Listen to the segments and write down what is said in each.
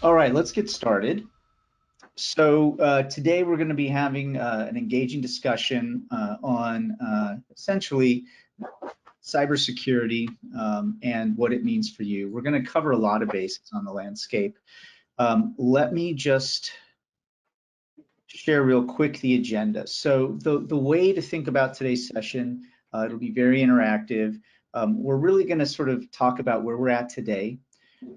All right, let's get started. So today we're going to be having an engaging discussion on essentially cybersecurity and what it means for you. We're going to cover a lot of bases on the landscape. Let me just share real quick the agenda. So the way to think about today's session, it'll be very interactive. We're really going to sort of talk about where we're at today.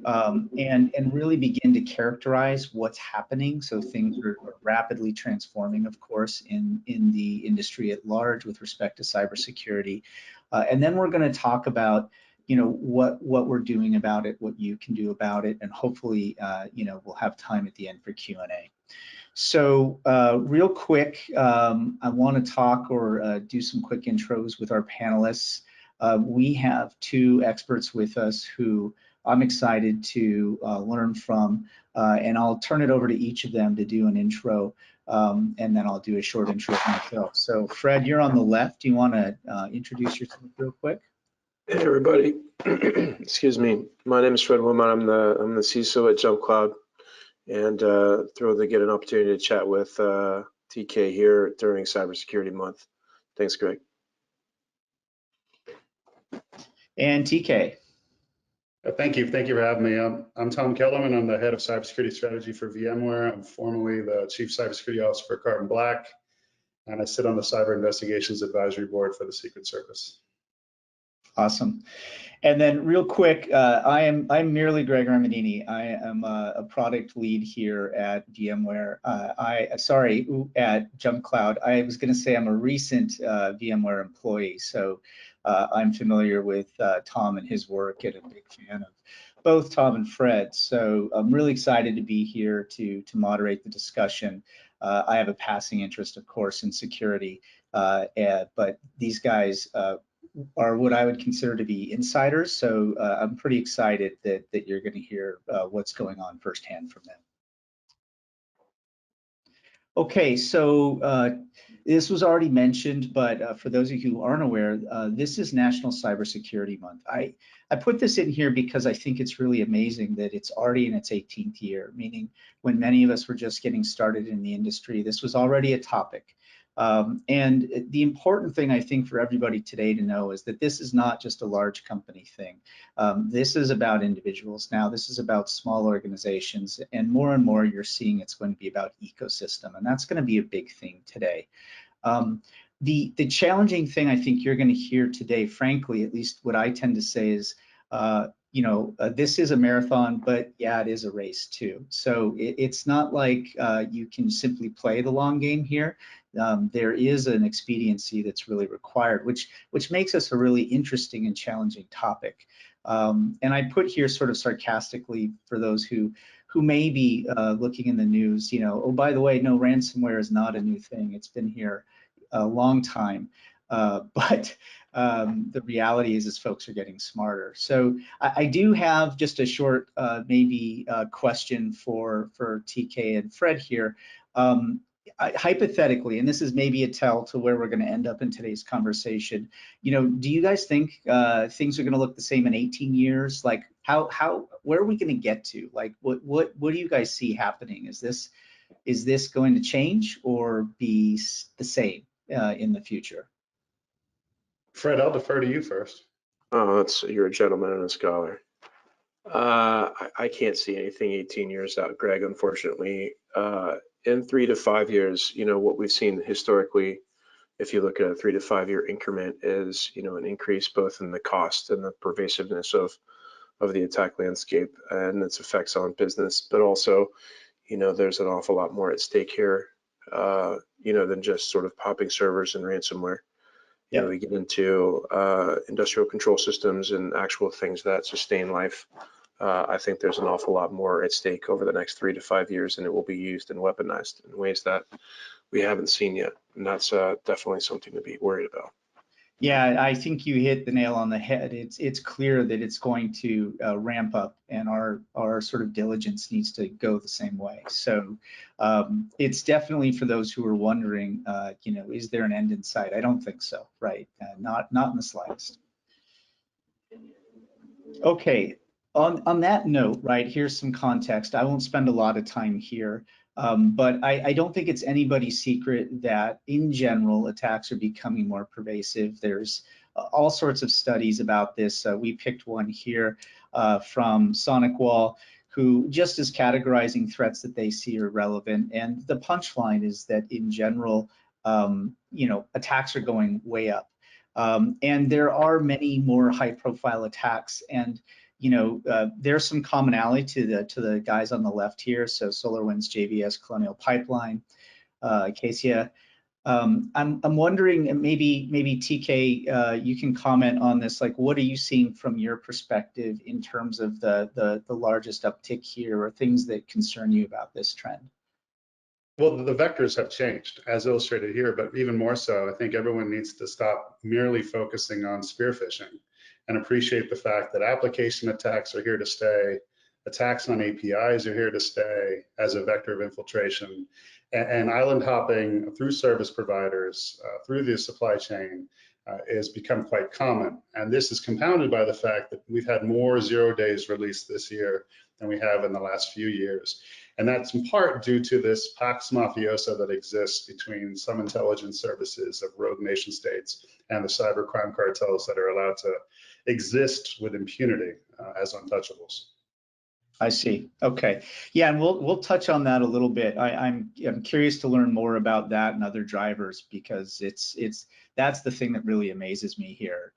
And really begin to characterize what's happening. So things are rapidly transforming, of course, in the industry at large with respect to cybersecurity. And then we're going to talk about, what we're doing about it, what you can do about it, and hopefully, we'll have time at the end for Q&A. So real quick, I want to talk or do some quick intros with our panelists. We have two experts with us who I'm excited to learn from, and I'll turn it over to each of them to do an intro, and then I'll do a short intro myself. So Fred, you're on the left. Do you want to introduce yourself real quick? Hey everybody, excuse me. My name is Fred Woman. I'm the CISO at JumpCloud, and thrilled to get an opportunity to chat with TK here during Cybersecurity Month. Thanks, Greg. And TK. Thank you for having me. I'm Tom Kellerman. I'm the head of cybersecurity strategy for VMware. I'm formerly the chief cybersecurity officer for Carbon Black, and I sit on the Cyber Investigations Advisory Board for the Secret Service. Awesome. And then real quick, I'm merely Greg Armadini. I am a product lead here at VMware. At JumpCloud. I was going to say I'm a recent VMware employee, so I'm familiar with Tom and his work, and a big fan of both Tom and Fred. So I'm really excited to be here to moderate the discussion. I have a passing interest, of course, in security, but these guys are what I would consider to be insiders. So I'm pretty excited that you're going to hear what's going on firsthand from them. Okay, so this was already mentioned, but for those of you who aren't aware, this is National Cybersecurity Month. I put this in here because I think it's really amazing that it's already in its 18th year, meaning when many of us were just getting started in the industry, this was already a topic. And the important thing I think for everybody today to know is that this is not just a large company thing. This is about individuals now. This is about small organizations, and more you're seeing it's going to be about ecosystem, and that's going to be a big thing today. The challenging thing I think you're going to hear today, frankly, at least what I tend to say is, this is a marathon, but yeah, it is a race too. So it's not like you can simply play the long game here. There is an expediency that's really required, which makes us a really interesting and challenging topic. And I put here sort of sarcastically for those who may be looking in the news, oh, by the way, no, ransomware is not a new thing. It's been here a long time. But the reality is folks are getting smarter. So I do have just a short question for TK and Fred here. Hypothetically, and this is maybe a tell to where we're going to end up in today's conversation, do you guys think things are going to look the same in 18 years? Like where are we going to get to? Like what do you guys see happening? Is this going to change or be the same in the future? Fred, I'll defer to you first. Oh, you're a gentleman and a scholar. I can't see anything 18 years out, Greg, unfortunately. In 3 to 5 years, what we've seen historically, if you look at a 3 to 5 year increment, is an increase both in the cost and the pervasiveness of the attack landscape and its effects on business, but also, there's an awful lot more at stake here, than just sort of popping servers and ransomware. Yeah. We get into industrial control systems and actual things that sustain life. I think there's an awful lot more at stake over the next 3 to 5 years, and it will be used and weaponized in ways that we haven't seen yet. And that's definitely something to be worried about. Yeah, I think you hit the nail on the head. It's clear that it's going to ramp up, and our sort of diligence needs to go the same way. So it's definitely for those who are wondering, is there an end in sight? I don't think so, right? Not in the slightest. Okay, On that note, right, here's some context. I won't spend a lot of time here, but I don't think it's anybody's secret that in general, attacks are becoming more pervasive. There's all sorts of studies about this. We picked one here from SonicWall, who just is categorizing threats that they see are relevant. And the punchline is that in general, attacks are going way up. And there are many more high-profile attacks, and there's some commonality to the guys on the left here. So SolarWinds, JVS, Colonial Pipeline, Acacia. I'm wondering, and maybe TK, you can comment on this. Like, what are you seeing from your perspective in terms of the largest uptick here, or things that concern you about this trend? Well, the vectors have changed, as illustrated here, but even more so, I think everyone needs to stop merely focusing on spear phishing and appreciate the fact that application attacks are here to stay, attacks on APIs are here to stay as a vector of infiltration, and island hopping through service providers, through the supply chain, has become quite common. And this is compounded by the fact that we've had more 0 days released this year than we have in the last few years. And that's in part due to this pax mafiosa that exists between some intelligence services of rogue nation states and the cybercrime cartels that are allowed to exist with impunity as untouchables. I see. Okay. Yeah, and we'll touch on that a little bit. I'm curious to learn more about that and other drivers, because that's the thing that really amazes me here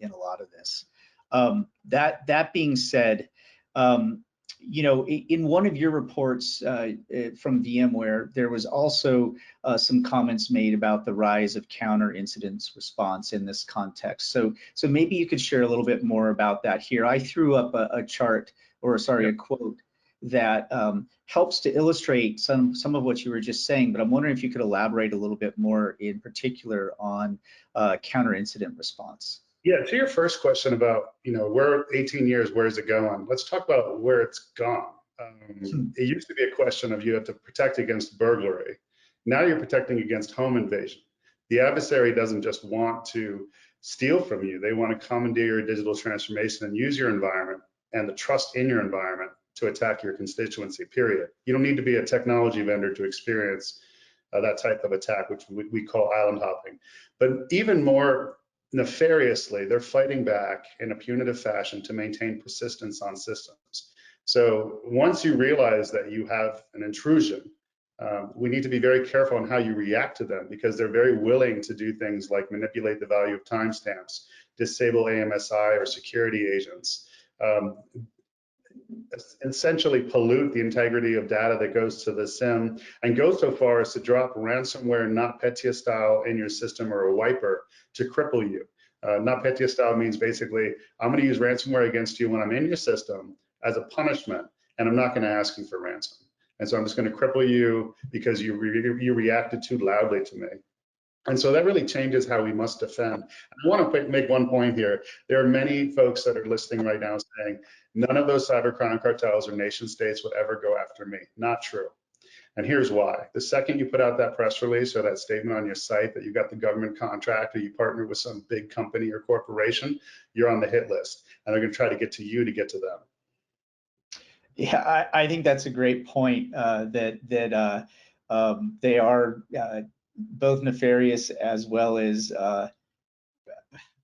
in a lot of this. That being said, in one of your reports from VMware, there was also some comments made about the rise of counter incidents response in this context. So maybe you could share a little bit more about that here. I threw up a chart, or sorry, a quote that helps to illustrate some of what you were just saying, but I'm wondering if you could elaborate a little bit more in particular on counter incident response. Yeah, to your first question about, where 18 years, where's it going? Let's talk about where it's gone. It used to be a question of you have to protect against burglary. Now you're protecting against home invasion. The adversary doesn't just want to steal from you. They want to commandeer your digital transformation and use your environment and the trust in your environment to attack your constituency, period. You don't need to be a technology vendor to experience that type of attack, which we call island hopping. But even more nefariously, they're fighting back in a punitive fashion to maintain persistence on systems. So once you realize that you have an intrusion, we need to be very careful on how you react to them, because they're very willing to do things like manipulate the value of timestamps, disable AMSI or security agents, essentially pollute the integrity of data that goes to the SIM, and go so far as to drop ransomware NotPetya style in your system, or a wiper to cripple you. NotPetya style means basically, I'm going to use ransomware against you when I'm in your system as a punishment, and I'm not going to ask you for ransom. And so I'm just going to cripple you because you reacted too loudly to me. And so that really changes how we must defend. I want to make one point here. There are many folks that are listening right now saying, none of those cybercrime cartels or nation states would ever go after me. Not true. And here's why. The second you put out that press release or that statement on your site that you got the government contract, or you partner with some big company or corporation, you're on the hit list, and they're going to try to get to you to get to them. Yeah, I think that's a great point, that they are both nefarious as well as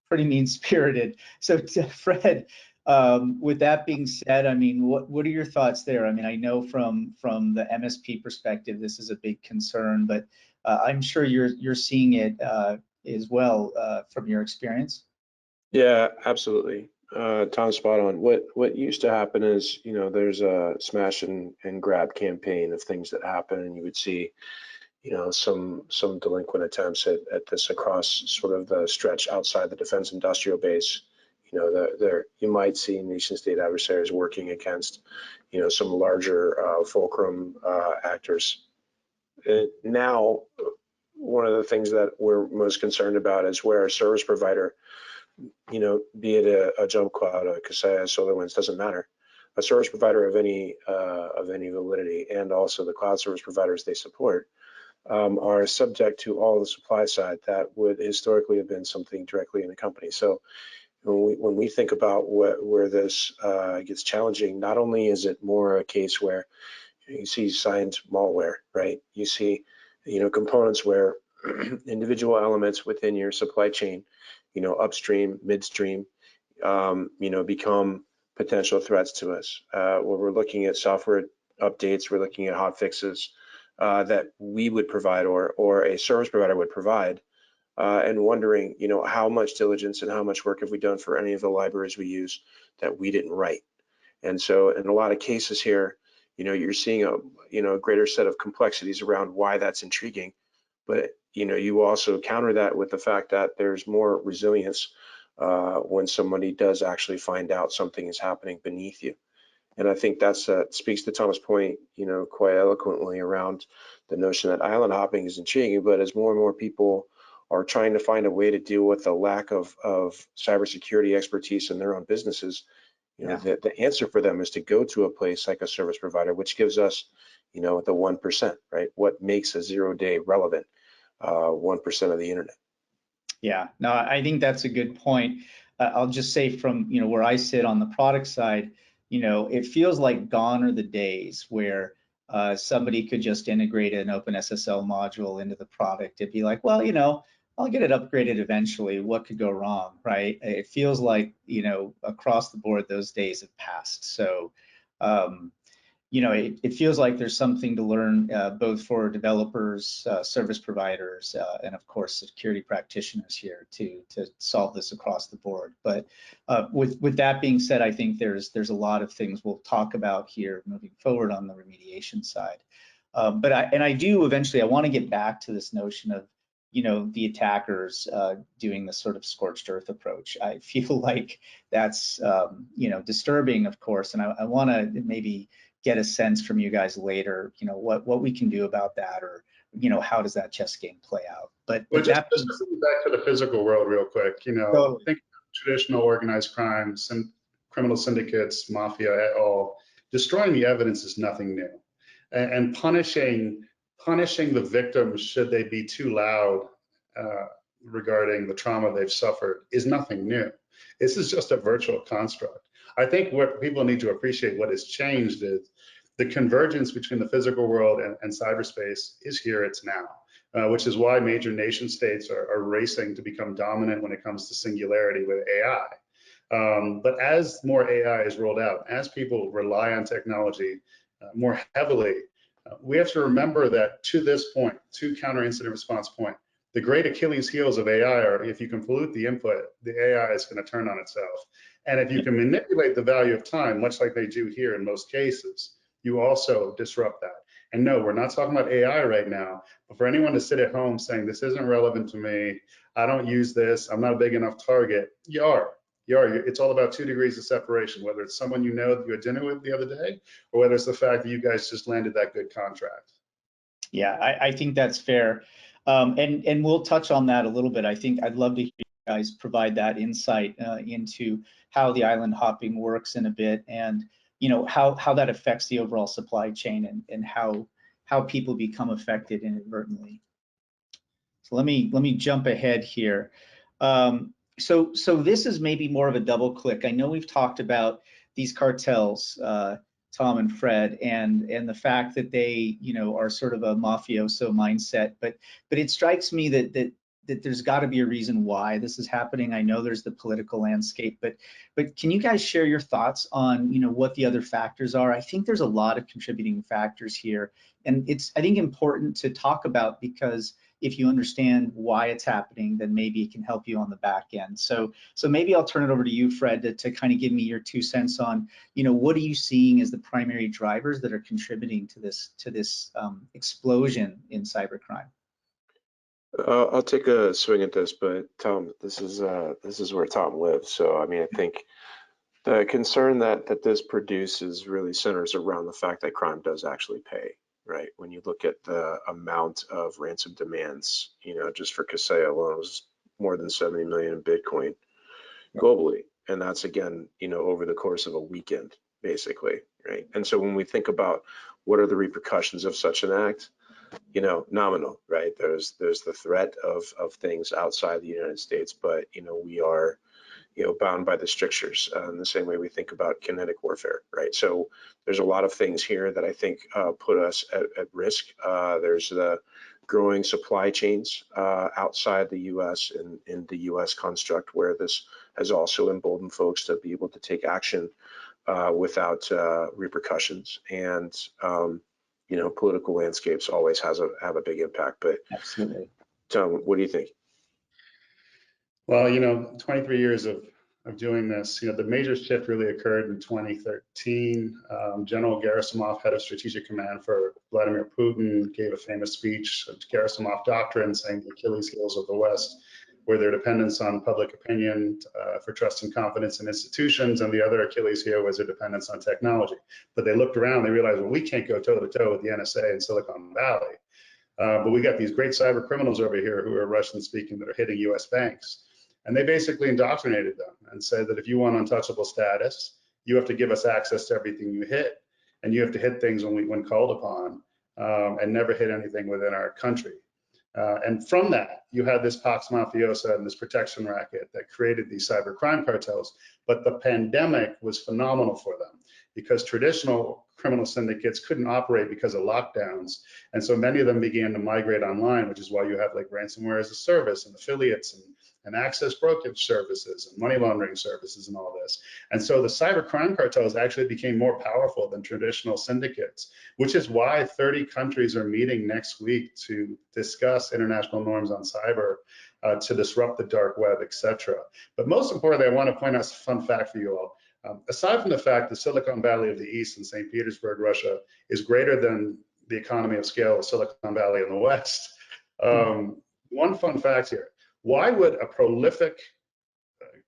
pretty mean-spirited. So Fred, with that being said, I mean, what are your thoughts there? I mean, I know from the MSP perspective, this is a big concern, but I'm sure you're seeing it as well from your experience. Yeah, absolutely. Tom's spot on. What used to happen is, there's a smash and grab campaign of things that happen, and you would see, some delinquent attempts at this across sort of the stretch outside the defense industrial base. There you might see nation state adversaries working against, some larger fulcrum actors. Now, one of the things that we're most concerned about is where a service provider, be it a JumpCloud, a Kaseya, SolarWinds, doesn't matter. A service provider of any validity, and also the cloud service providers they support, are subject to all the supply side that would historically have been something directly in the company. So When we think about where this gets challenging, not only is it more a case where you see signed malware, right? You see, components where individual elements within your supply chain, upstream, midstream, become potential threats to us. Where we're looking at software updates, we're looking at hot fixes that we would provide or a service provider would provide, and wondering, how much diligence and how much work have we done for any of the libraries we use that we didn't write. And so in a lot of cases here, you're seeing a greater set of complexities around why that's intriguing. But, you also counter that with the fact that there's more resilience when somebody does actually find out something is happening beneath you. And I think that's speaks to Tom's point, quite eloquently around the notion that island hopping is intriguing, but as more and more people are trying to find a way to deal with the lack of cybersecurity expertise in their own businesses, the answer for them is to go to a place like a service provider, which gives us, the 1%, right? What makes a 0-day relevant? 1% of the internet. Yeah, no, I think that's a good point. I'll just say from, where I sit on the product side, it feels like gone are the days where somebody could just integrate an OpenSSL module into the product. It'd be like, well, I'll get it upgraded eventually. What could go wrong, right? It feels like, across the board, those days have passed. So, it feels like there's something to learn both for developers, service providers, and of course security practitioners here to solve this across the board. But with that being said, I think there's a lot of things we'll talk about here moving forward on the remediation side. But I do eventually, I want to get back to this notion of the attackers doing this sort of scorched earth approach. I feel like that's disturbing, of course, and I want to maybe get a sense from you guys later, what we can do about that, or how does that chess game play out. But just to bring back to the physical world real quick, totally. Think of traditional organized crimes and criminal syndicates, mafia at all. Destroying the evidence is nothing new, and punishing the victims should they be too loud regarding the trauma they've suffered is nothing new. This is just a virtual construct. I think what people need to appreciate, what has changed, is the convergence between the physical world and cyberspace is here, it's now, which is why major nation states are racing to become dominant when it comes to singularity with AI. But as more AI is rolled out, as people rely on technology more heavily, we have to remember that to this point, to counter incident response point, the great Achilles heels of AI are if you can pollute the input, the AI is going to turn on itself. And if you can manipulate the value of time, much like they do here in most cases, you also disrupt that. And no, we're not talking about AI right now, but for anyone to sit at home saying, this isn't relevant to me, I don't use this, I'm not a big enough target, you are. It's all about 2 degrees of separation, whether it's someone you know that you had dinner with the other day, or whether it's the fact that you guys just landed that good contract. Yeah, I think that's fair. And we'll touch on that a little bit. I think I'd love to hear you guys provide that insight into how the island hopping works in a bit, and how that affects the overall supply chain, and how people become affected inadvertently. So let me jump ahead here. So this is maybe more of a double click. I know we've talked about these cartels, Tom and Fred, and the fact that they are sort of a mafioso mindset, but it strikes me that there's got to be a reason why this is happening. I know there's the political landscape, but can you guys share your thoughts on what the other factors are? I think there's a lot of contributing factors here, and it's, I think, important to talk about, because if you understand why it's happening, then maybe it can help you on the back end. So maybe I'll turn it over to you, Fred, to kind of give me your 2 cents on, what are you seeing as the primary drivers that are contributing to this explosion in cybercrime? I'll take a swing at this, but Tom, this is where Tom lives. So I mean, I think the concern that this produces really centers around the fact that crime does actually pay. Right, when you look at the amount of ransom demands, just for Kaseya alone, it was more than 70 million in Bitcoin globally, and that's again, over the course of a weekend, basically, right? And so when we think about what are the repercussions of such an act, nominal, right? There's the threat of things outside the United States, but we are, bound by the strictures in the same way we think about kinetic warfare, right? So there's a lot of things here that I think put us at risk. There's the growing supply chains outside the U.S. and in the U.S. construct, where this has also emboldened folks to be able to take action without repercussions. And political landscapes always have a big impact. But Absolutely. Tom, what do you think? Well, 23 years of doing this, the major shift really occurred in 2013. General Gerasimov, head of strategic command for Vladimir Putin, gave a famous speech, Gerasimov Doctrine, saying the Achilles heels of the West were their dependence on public opinion for trust and confidence in institutions, and the other Achilles heel was their dependence on technology. But they looked around, they realized, well, we can't go toe-to-toe with the NSA in Silicon Valley. But we got these great cyber criminals over here who are Russian speaking that are hitting US banks. And they basically indoctrinated them and said that if you want untouchable status, you have to give us access to everything you hit, and you have to hit things when called upon, and never hit anything within our country. And from that, you had this Pax Mafiosa and this protection racket that created these cybercrime cartels. But the pandemic was phenomenal for them because traditional criminal syndicates couldn't operate because of lockdowns. And so many of them began to migrate online, which is why you have like ransomware as a service and affiliates and access brokerage services and money laundering services and all this. And so the cybercrime cartels actually became more powerful than traditional syndicates, which is why 30 countries are meeting next week to discuss international norms on cyber to disrupt the dark web, etc. But most importantly, I want to point out a fun fact for you all. Aside from the fact that Silicon Valley of the East and St. Petersburg, Russia, is greater than the economy of scale of Silicon Valley in the West, one fun fact here. Why would a prolific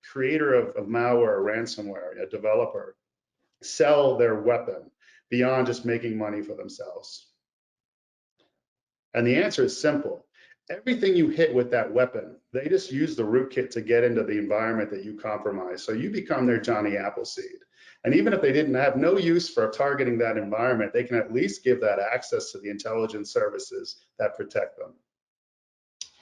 creator of malware or ransomware, a developer, sell their weapon beyond just making money for themselves? And the answer is simple. Everything you hit with that weapon, they just use the rootkit to get into the environment that you compromise. So you become their Johnny Appleseed. And even if they didn't have no use for targeting that environment, they can at least give that access to the intelligence services that protect them.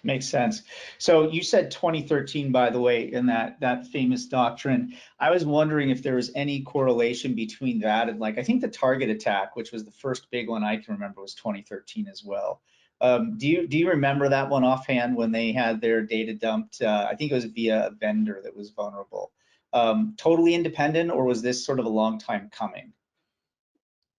Makes sense. So you said 2013, by the way, in that famous doctrine. I was wondering if there was any correlation between that and, like, I think the Target attack, which was the first big one I can remember, was 2013 as well. Do you remember that one offhand when they had their data dumped? I think it was via a vendor that was vulnerable. Totally independent, or was this sort of a long time coming?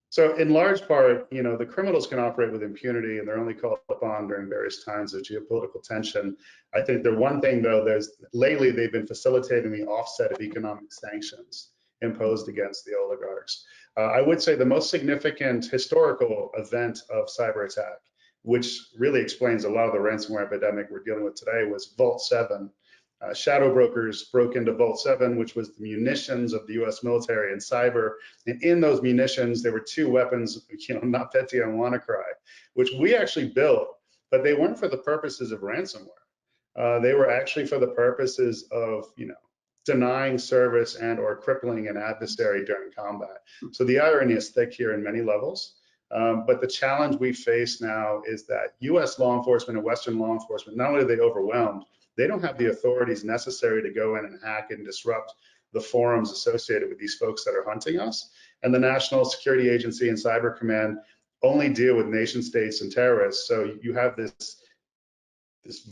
So in large part, the criminals can operate with impunity and they're only called upon during various times of geopolitical tension. I think the one thing though, lately they've been facilitating the offset of economic sanctions imposed against the oligarchs. I would say the most significant historical event of cyber attack, which really explains a lot of the ransomware epidemic we're dealing with today, was Vault 7. Shadow brokers broke into Vault 7, which was the munitions of the US military and cyber. And in those munitions, there were two weapons, not Petty and WannaCry, which we actually built, but they weren't for the purposes of ransomware. They were actually for the purposes of, denying service and or crippling an adversary during combat. So the irony is thick here in many levels. But the challenge we face now is that US law enforcement and Western law enforcement, not only are they overwhelmed, they don't have the authorities necessary to go in and hack and disrupt the forums associated with these folks that are hunting us. And the National Security Agency and Cyber Command only deal with nation states and terrorists. So you have this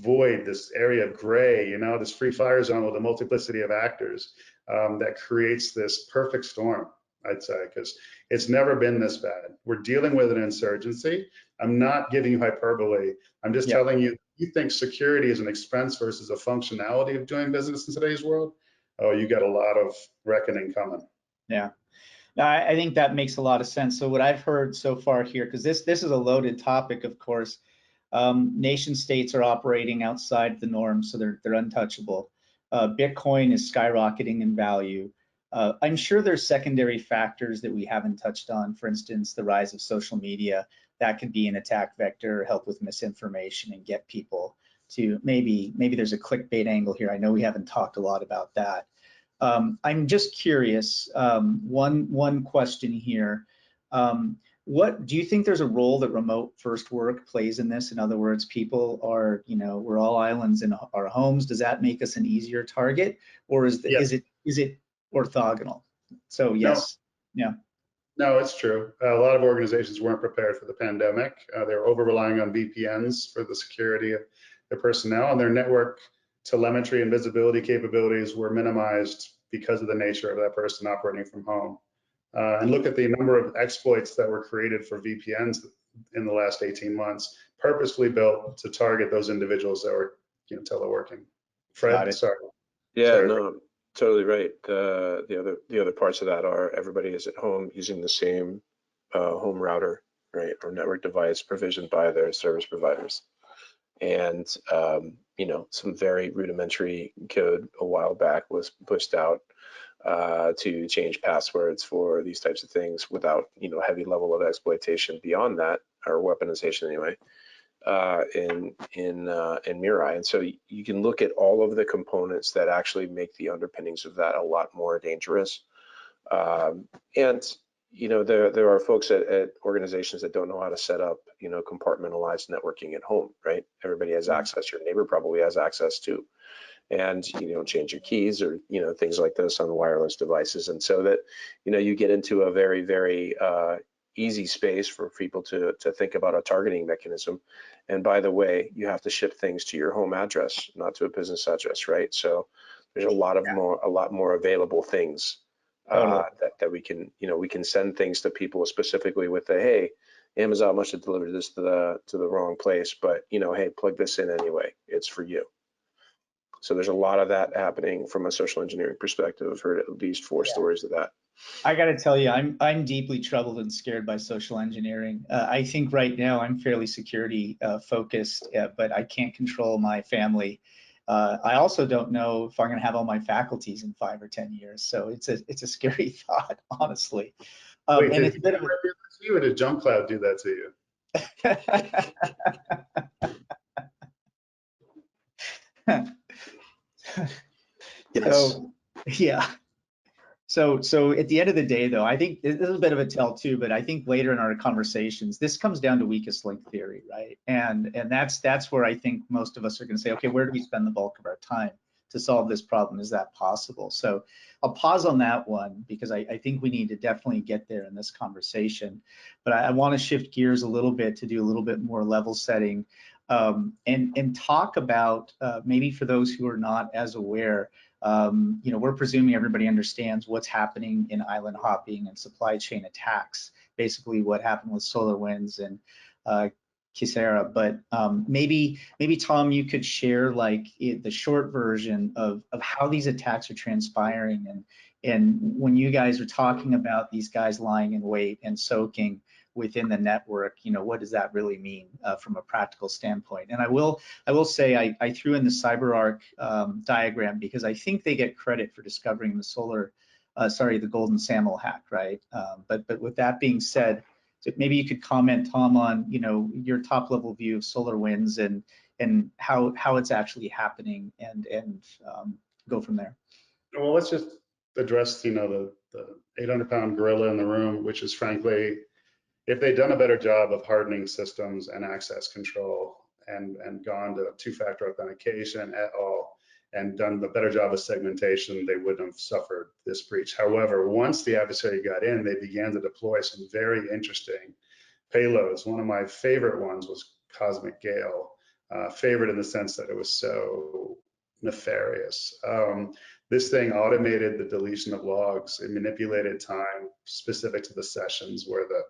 void, this area of gray, this free fire zone with a multiplicity of actors that creates this perfect storm, I'd say, because it's never been this bad. We're dealing with an insurgency. I'm not giving you hyperbole. I'm just telling you, you think security is an expense versus a functionality of doing business in today's world, oh, you got a lot of reckoning coming. Yeah, I think that makes a lot of sense. So what I've heard so far here, because this is a loaded topic, of course, nation states are operating outside the norm, so they're untouchable. Bitcoin is skyrocketing in value. I'm sure there's secondary factors that we haven't touched on. For instance, the rise of social media, that could be an attack vector, help with misinformation and get people to maybe there's a clickbait angle here. I know we haven't talked a lot about that. I'm just curious, one question here. What do you think there's a role that remote first work plays in this? In other words, people are, we're all islands in our homes. Does that make us an easier target, or is Yes. it orthogonal? So No, yes, yeah, no, it's true. A lot of organizations weren't prepared for the pandemic. They were over relying on VPNs for the security of their personnel, and their network telemetry and visibility capabilities were minimized because of the nature of that person operating from home. And look at the number of exploits that were created for VPNs in the last 18 months, purposefully built to target those individuals that were, teleworking. got Fred, it. sorry. Yeah, Sorry. no, totally right. The other parts of that are everybody is at home using the same home router, right, or network device provisioned by their service providers. And some very rudimentary code a while back was pushed out to change passwords for these types of things without heavy level of exploitation beyond that, or weaponization anyway, in Mirai. And so you can look at all of the components that actually make the underpinnings of that a lot more dangerous. And there are folks at organizations that don't know how to set up compartmentalized networking at home, right? Everybody has access. Your neighbor probably has access too. And you don't change your keys or things like this on wireless devices, and so that you get into a very, very easy space for people to think about a targeting mechanism. And by the way, you have to ship things to your home address, not to a business address, right? So there's a lot more available things Totally. that we can send things to people specifically with the, hey, Amazon must have delivered this to the wrong place, but hey, plug this in anyway, it's for you. So there's a lot of that happening from a social engineering perspective. I've heard at least 4 stories of that. I got to tell you, I'm deeply troubled and scared by social engineering. I think right now I'm fairly security focused, but I can't control my family. I also don't know if I'm going to have all my faculties in 5 or 10 years. So it's a scary thought, honestly. Wait, And did it's a bit of you or did JumpCloud do that to you? Yes. So yeah. So at the end of the day, though, I think this is a bit of a tell too, but I think later in our conversations, this comes down to weakest link theory, right? And that's where I think most of us are going to say, okay, where do we spend the bulk of our time to solve this problem? Is that possible? So I'll pause on that one because I think we need to definitely get there in this conversation. But I want to shift gears a little bit to do a little bit more level setting and talk about maybe for those who are not as aware. We're presuming everybody understands what's happening in island hopping and supply chain attacks, basically what happened with SolarWinds and Kisera. But maybe Tom, you could share like the short version of how these attacks are transpiring, and when you guys are talking about these guys lying in wait and soaking within the network, what does that really mean from a practical standpoint? And I will say I threw in the CyberArk diagram because I think they get credit for discovering the golden SAML hack, right? But with that being said, so maybe you could comment, Tom, on your top level view of SolarWinds and how it's actually happening and go from there. Well, let's just address the 800-pound gorilla in the room, which is frankly, if they'd done a better job of hardening systems and access control and gone to 2-factor authentication at all and done a better job of segmentation, they wouldn't have suffered this breach. However, once the adversary got in, they began to deploy some very interesting payloads. One of my favorite ones was Cosmic Gale, favorite in the sense that it was so nefarious. This thing automated the deletion of logs. It manipulated time specific to the sessions where the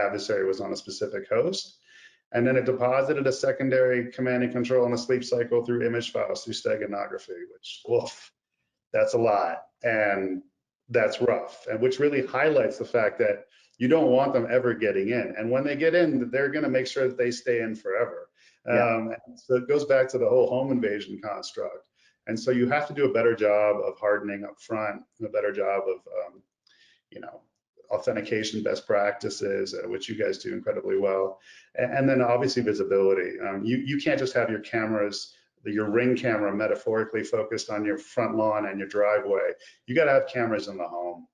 adversary was on a specific host. And then it deposited a secondary command and control on the sleep cycle through image files, through steganography, which, woof, that's a lot. And that's rough. And which really highlights the fact that you don't want them ever getting in. And when they get in, they're going to make sure that they stay in forever. Yeah. So it goes back to the whole home invasion construct. And so you have to do a better job of hardening up front, a better job of, authentication best practices, which you guys do incredibly well. And then obviously visibility. You can't just have your cameras, your Ring camera metaphorically focused on your front lawn and your driveway. You got to have cameras in the home.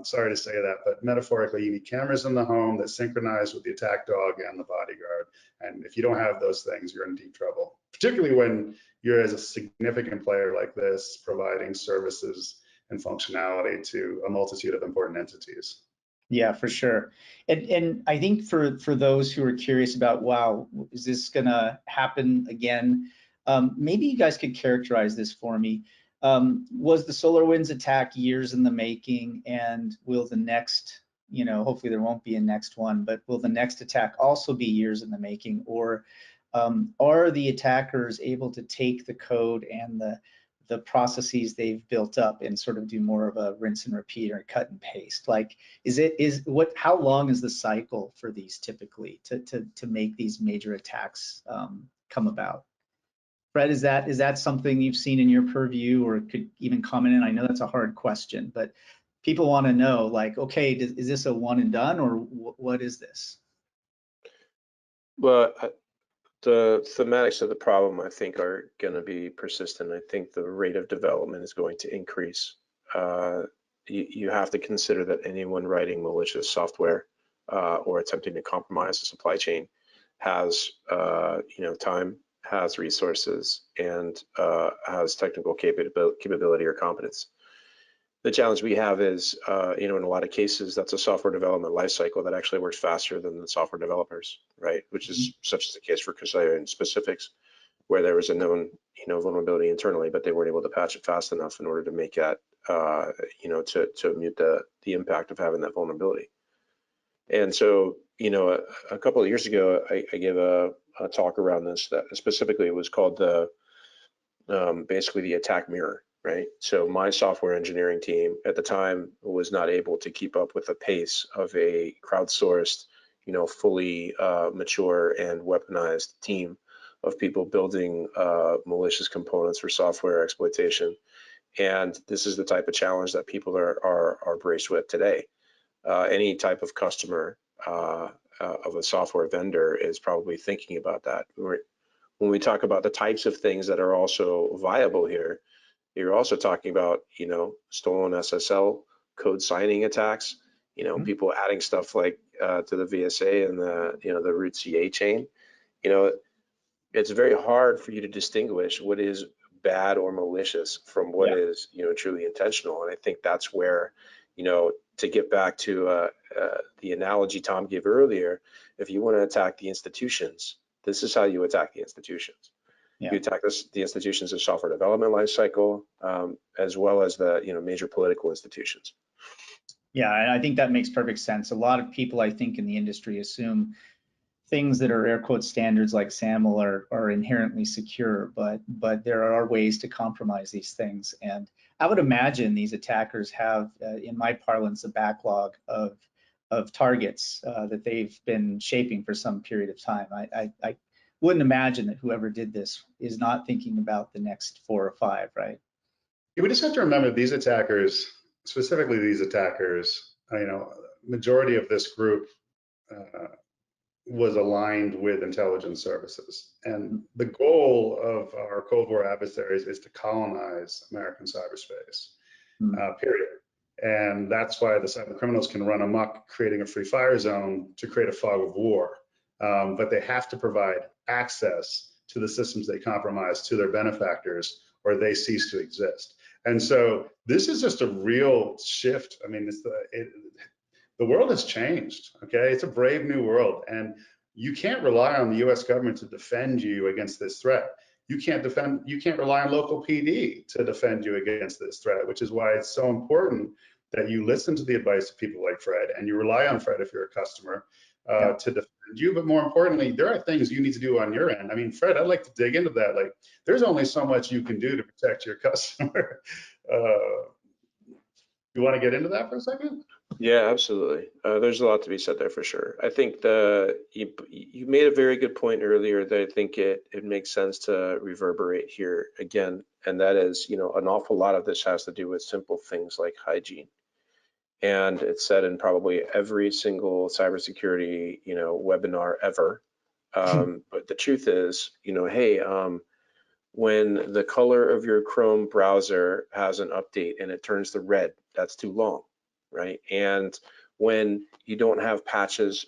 Sorry to say that, but metaphorically, you need cameras in the home that synchronize with the attack dog and the bodyguard. And if you don't have those things, you're in deep trouble, particularly when you're as a significant player like this, providing services and functionality to a multitude of important entities. Yeah, for sure. And I think for those who are curious about, wow, is this gonna happen again? Maybe you guys could characterize this for me. Was the SolarWinds attack years in the making, and will the next, hopefully there won't be a next one, but will the next attack also be years in the making? Or are the attackers able to take the code and the processes they've built up and sort of do more of a rinse and repeat or cut and paste? Like, how long is the cycle for these typically to make these major attacks come about? Fred, is that something you've seen in your purview, or could even comment in? I know that's a hard question, but people want to know, like, okay, is this a one and done, or what is this? Well, the thematics of the problem, I think, are going to be persistent. I think the rate of development is going to increase. You have to consider that anyone writing malicious software or attempting to compromise the supply chain has, time, has resources, and has technical capability or competence. The challenge we have is, in a lot of cases, that's a software development lifecycle that actually works faster than the software developers, right? Which is such as the case for Kaseya and specifics, where there was a known, vulnerability internally, but they weren't able to patch it fast enough in order to make that, to mute the impact of having that vulnerability. And so, a couple of years ago, I gave a talk around this that specifically it was called basically the attack mirror. Right. So my software engineering team at the time was not able to keep up with the pace of a crowdsourced, fully mature and weaponized team of people building malicious components for software exploitation. And this is the type of challenge that people are braced with today. Any type of customer of a software vendor is probably thinking about that. When we talk about the types of things that are also viable here, you're also talking about, stolen SSL code signing attacks, people adding stuff like to the VSA and the root CA chain. It's very hard for you to distinguish what is bad or malicious from what is, truly intentional. And I think that's where, to get back to the analogy Tom gave earlier, if you want to attack the institutions, this is how you attack the institutions. Yeah. You attack the institutions of software development lifecycle, as well as the major political institutions. Yeah, and I think that makes perfect sense. A lot of people, I think, in the industry assume things that are air quote standards like SAML are inherently secure, but there are ways to compromise these things. And I would imagine these attackers have, in my parlance, a backlog of targets that they've been shaping for some period of time. I wouldn't imagine that whoever did this is not thinking about the next 4 or 5, right? We just have to remember these attackers, specifically these attackers, majority of this group was aligned with intelligence services. And the goal of our Cold War adversaries is to colonize American cyberspace, period. And that's why the cyber criminals can run amok, creating a free fire zone to create a fog of war. But they have to provide access to the systems they compromise to their benefactors, or they cease to exist. And so this is just a real shift. I mean, the world has changed, okay? It's a brave new world, and you can't rely on the US government to defend you against this threat. You can't rely on local PD to defend you against this threat, which is why it's so important that you listen to the advice of people like Fred, and you rely on Fred if you're a customer to defend you. But more importantly, there are things you need to do on your end. I mean, Fred, I'd like to dig into that. Like, there's only so much you can do to protect your customer. You want to get into that for a second? Yeah, absolutely. There's a lot to be said there for sure. I think you made a very good point earlier that I think it makes sense to reverberate here again, and that is, an awful lot of this has to do with simple things like hygiene. And it's said in probably every single cybersecurity, webinar ever. But the truth is, hey, when the color of your Chrome browser has an update and it turns to red, that's too long, right? And when you don't have patches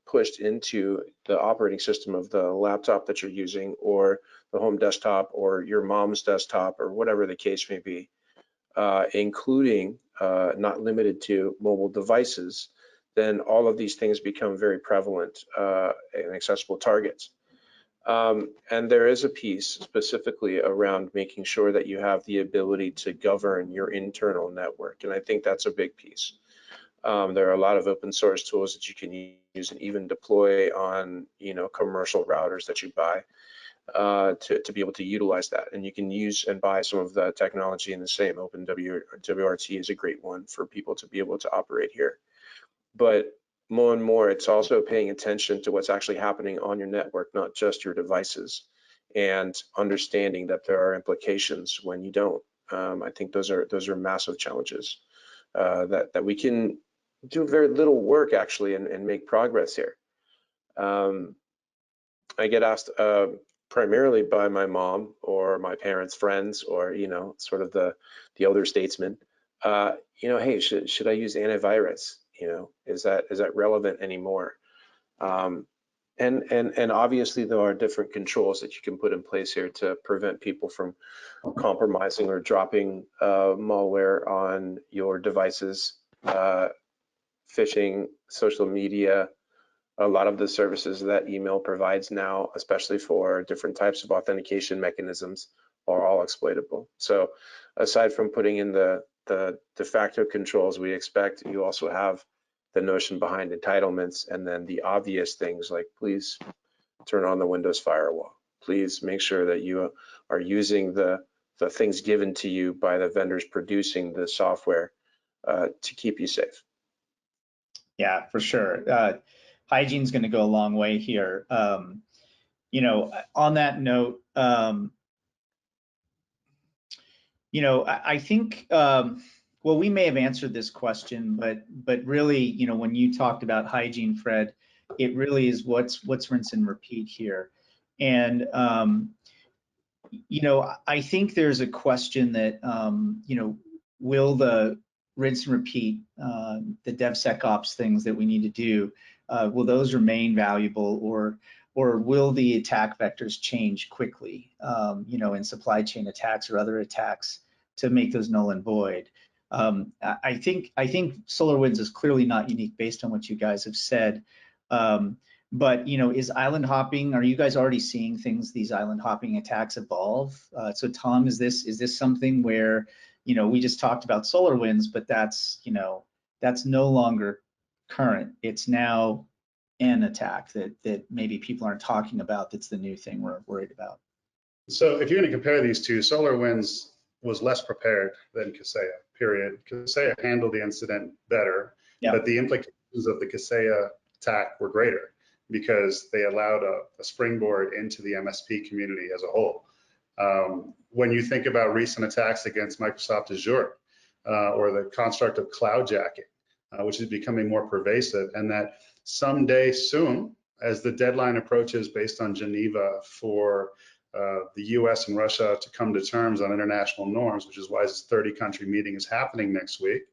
pushed into the operating system of the laptop that you're using, or the home desktop, or your mom's desktop, or whatever the case may be, including not limited to mobile devices, then all of these things become very prevalent and accessible targets. And there is a piece specifically around making sure that you have the ability to govern your internal network, and I think that's a big piece. There are a lot of open source tools that you can use and even deploy on, commercial routers that you buy to be able to utilize that. And you can use and buy some of the technology in the same. OpenWRT is a great one for people to be able to operate here. But more and more, it's also paying attention to what's actually happening on your network, not just your devices, and understanding that there are implications when you don't. I think those are massive challenges that we can do very little work actually and make progress here. I get asked primarily by my mom or my parents' friends, or sort of the elder statesmen, hey, should I use antivirus? Is that relevant anymore? And obviously there are different controls that you can put in place here to prevent people from compromising or dropping malware on your devices, phishing, social media. A lot of the services that email provides now, especially for different types of authentication mechanisms, are all exploitable. So aside from putting in the de facto controls we expect, you also have the notion behind entitlements, and then the obvious things like, please turn on the Windows firewall. Please make sure that you are using the things given to you by the vendors producing the software to keep you safe. Yeah, for sure. Hygiene is going to go a long way here. On that note, I think, well, we may have answered this question, but really, when you talked about hygiene, Fred, it really is what's rinse and repeat here. And, I think there's a question that, will the rinse and repeat, the DevSecOps things that we need to do, will those remain valuable, or will the attack vectors change quickly, in supply chain attacks or other attacks to make those null and void? I think SolarWinds is clearly not unique based on what you guys have said. But is island hopping? Are you guys already seeing these island hopping attacks evolve? So Tom, is this something where we just talked about SolarWinds, but that's no longer current. It's now an attack that maybe people aren't talking about. That's the new thing we're worried about. So if you're going to compare these two, SolarWinds was less prepared than Kaseya, period. Kaseya handled the incident better, but the implications of the Kaseya attack were greater because they allowed a springboard into the MSP community as a whole. When you think about recent attacks against Microsoft Azure or the construct of cloud jacking, which is becoming more pervasive, and that someday soon, as the deadline approaches based on Geneva for the US and Russia to come to terms on international norms, which is why this 30-country meeting is happening next week,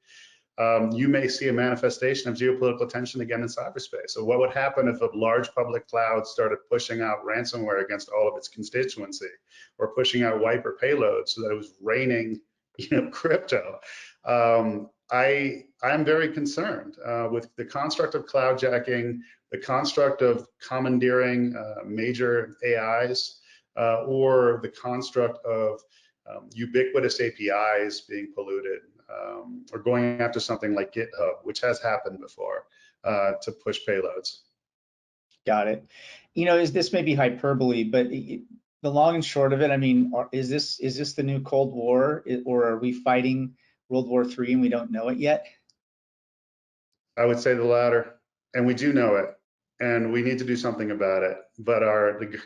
you may see a manifestation of geopolitical tension again in cyberspace. So what would happen if a large public cloud started pushing out ransomware against all of its constituency, or pushing out wiper payloads so that it was raining crypto? I'm very concerned with the construct of cloud jacking, the construct of commandeering major AIs, or the construct of ubiquitous APIs being polluted, or going after something like GitHub, which has happened before, to push payloads. Got it. Is this maybe hyperbole, but the long and short of it, I mean, is this the new Cold War, or are we fighting World War III and we don't know it yet? I would say the latter, and we do know it, and we need to do something about it. But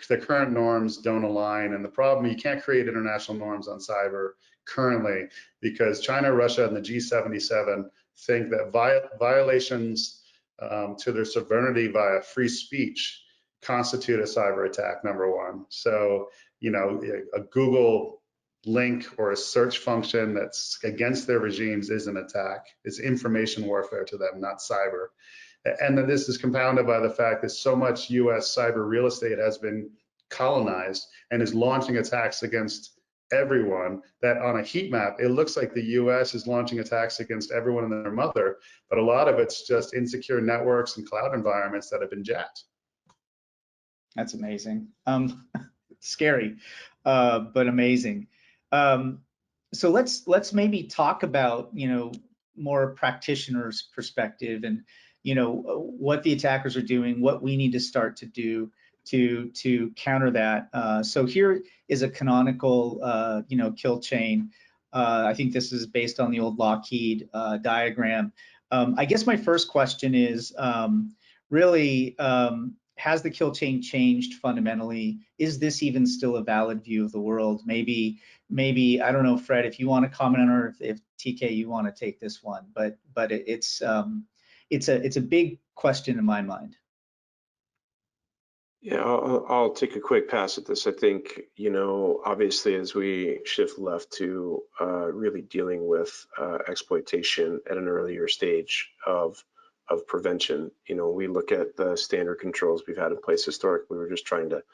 the current norms don't align, and the problem, you can't create international norms on cyber currently because China, Russia, and the G77 think that violations to their sovereignty via free speech constitute a cyber attack, number one. So, a Google link or a search function that's against their regimes is an attack. It's information warfare to them, not cyber. And then this is compounded by the fact that so much US cyber real estate has been colonized and is launching attacks against everyone, that on a heat map, it looks like the US is launching attacks against everyone and their mother, but a lot of it's just insecure networks and cloud environments that have been jacked. That's amazing. Scary, but amazing. So let's maybe talk about, you know, more practitioners' perspective and, you know, what the attackers are doing, what we need to start to do to counter that. So here is a canonical, you know, kill chain. I think this is based on the old Lockheed diagram. I guess my first question is really, has the kill chain changed fundamentally? Is this even still a valid view of the world? Maybe I don't know, Fred, if you want to comment on it, or if TK you want to take this one, but it's a big question in my mind. Yeah, I'll take a quick pass at this. I think, you know, obviously as we shift left to really dealing with exploitation at an earlier stage of prevention, you know, we look at the standard controls we've had in place historically. We're just trying to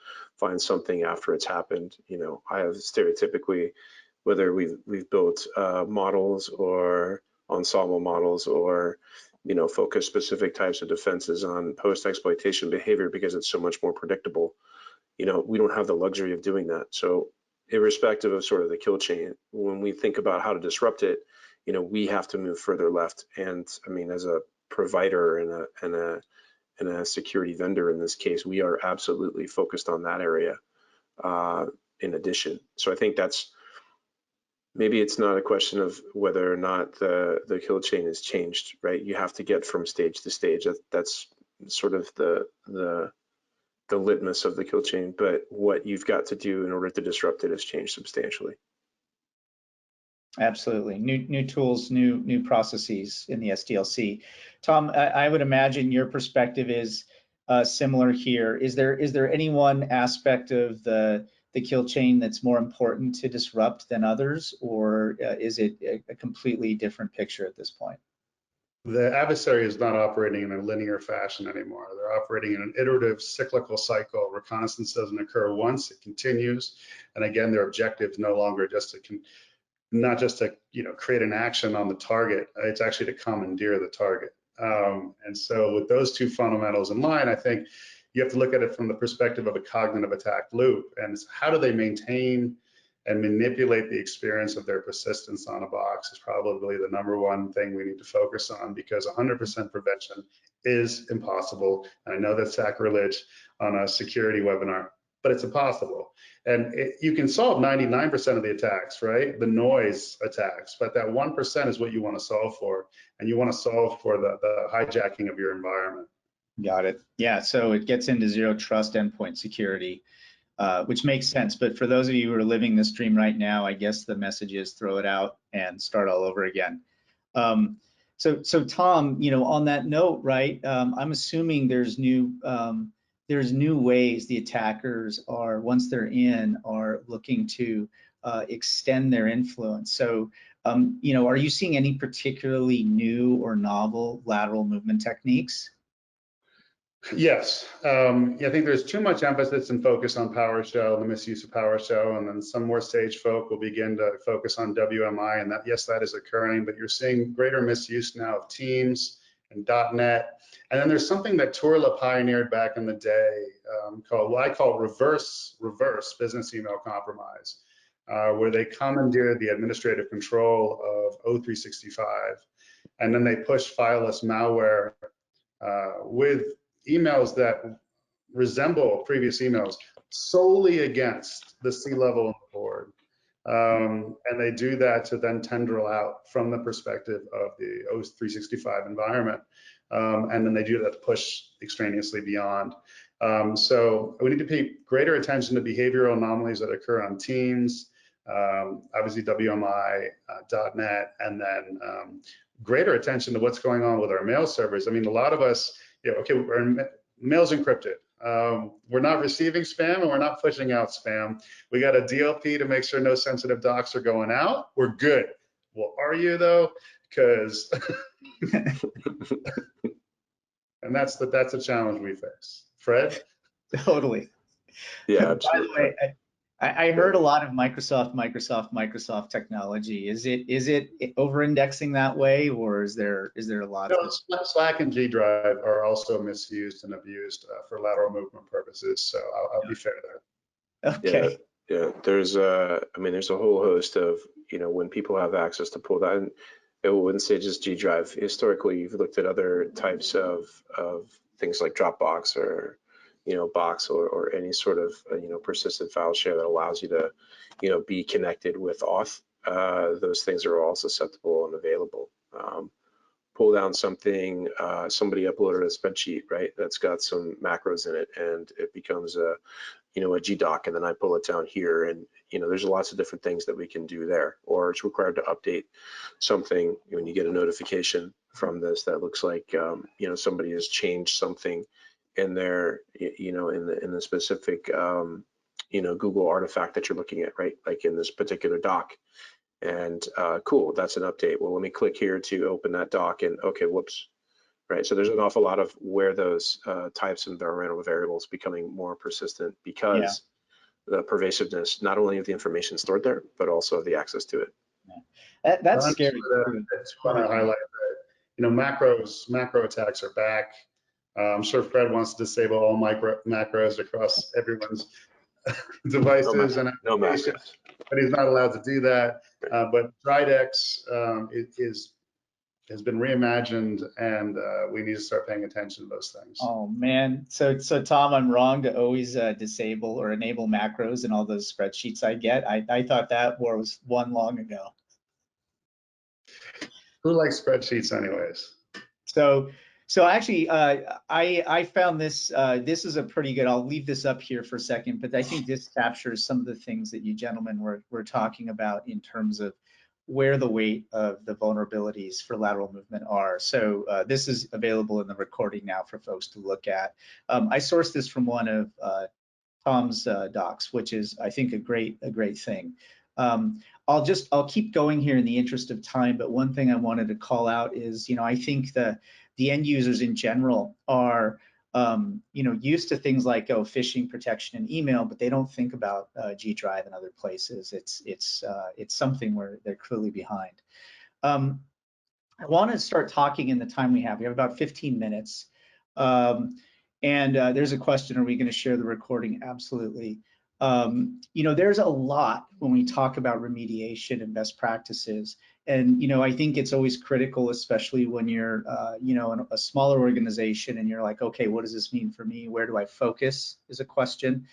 find something after it's happened. You know, I have stereotypically, whether we've built models or ensemble models, or you know, focus specific types of defenses on post-exploitation behavior because it's so much more predictable. You know, we don't have the luxury of doing that. So irrespective of sort of the kill chain, when we think about how to disrupt it, you know, we have to move further left. And I mean, as a provider and a security vendor in this case, we are absolutely focused on that area in addition. So I think that's, maybe it's not a question of whether or not the kill chain has changed, right? You have to get from stage to stage. That's sort of the litmus of the kill chain, but what you've got to do in order to disrupt it has changed substantially. Absolutely, new tools, new processes in the SDLC. Tom, I would imagine your perspective is similar here. Is there any one aspect of the kill chain that's more important to disrupt than others, or is it a completely different picture at this point? The adversary is not operating in a linear fashion anymore. They're operating in an iterative cyclical cycle. Reconnaissance doesn't occur once, it continues. And again, their objective is no longer just to, not just to, you know, create an action on the target, it's actually to commandeer the target. And so with those two fundamentals in mind, I think you have to look at it from the perspective of a cognitive attack loop. And it's how do they maintain and manipulate the experience of their persistence on a box is probably the number one thing we need to focus on, because 100% prevention is impossible. And I know that's sacrilege on a security webinar, but it's impossible. And you can solve 99% of the attacks, right? The noise attacks, but that 1% is what you want to solve for. And you want to solve for the hijacking of your environment. Got it. Yeah, so it gets into zero trust endpoint security, which makes sense. But for those of you who are living this dream right now, I guess the message is throw it out and start all over again. So Tom, you know, on that note, right? I'm assuming there's new ways the attackers are, once they're in, are looking to extend their influence. So, you know, are you seeing any particularly new or novel lateral movement techniques? Yes, I think there's too much emphasis and focus on PowerShell and the misuse of PowerShell, and then some more sage folk will begin to focus on WMI, and that, yes, that is occurring, but you're seeing greater misuse now of Teams and .NET. And then there's something that Turla pioneered back in the day called, what I call reverse business email compromise, where they commandeered the administrative control of O365, and then they push fileless malware with emails that resemble previous emails solely against the C-level on the board. And they do that to then tendril out from the perspective of the O365 environment. And then they do that to push extraneously beyond. So we need to pay greater attention to behavioral anomalies that occur on Teams, obviously WMI, .NET, and then greater attention to what's going on with our mail servers. I mean, a lot of us, okay, our mail's encrypted. We're not receiving spam and we're not pushing out spam. We got a DLP to make sure no sensitive docs are going out. We're good. Well, are you though? Because, and that's the challenge we face. Fred? Totally. Yeah, By the absolutely. way, I heard a lot of Microsoft technology. Is it over-indexing that way, or is there a lot of? Slack and G Drive are also misused and abused for lateral movement purposes. So I'll be fair there. Okay. Yeah. There's I mean, there's a whole host of, when people have access to pull that, and it wouldn't say just G Drive. Historically, you've looked at other types of things like Dropbox or, Box or any sort of, persistent file share that allows you to, be connected with auth. Those things are all susceptible and available. Pull down something, somebody uploaded a spreadsheet, right? That's got some macros in it, and it becomes a GDoc, and then I pull it down here, and there's lots of different things that we can do there. Or it's required to update something when you get a notification from this that looks like somebody has changed something in their in the specific Google artifact that you're looking at, right? Like in this particular doc. And cool, that's an update. Well, let me click here to open that doc, and okay, whoops. Right, so there's an awful lot of where those types of environmental variables becoming more persistent because the pervasiveness, not only of the information stored there, but also of the access to it. That's scary. I just want to highlight that, macro attacks are back. I'm sure Fred wants to disable all macros across everyone's devices and applications, but he's not allowed to do that. But Dridex has been reimagined, and we need to start paying attention to those things. Oh man, so Tom, I'm wrong to always disable or enable macros in all those spreadsheets I get. I thought that war was won long ago. Who likes spreadsheets anyways? So actually, I found this. This is a pretty good. I'll leave this up here for a second, but I think this captures some of the things that you gentlemen were talking about in terms of where the weight of the vulnerabilities for lateral movement are. So this is available in the recording now for folks to look at. I sourced this from one of Tom's docs, which is, I think, a great thing. I'll keep going here in the interest of time, but one thing I wanted to call out is, I think the end users in general are used to things like phishing protection and email, but they don't think about G Drive and other places. It's something where they're clearly behind. I want to start talking in the time we have. We have about 15 minutes. And there's a question, are we going to share the recording? Absolutely. There's a lot when we talk about remediation and best practices. And, I think it's always critical, especially when you're, in a smaller organization and you're like, okay, what does this mean for me? Where do I focus is a question.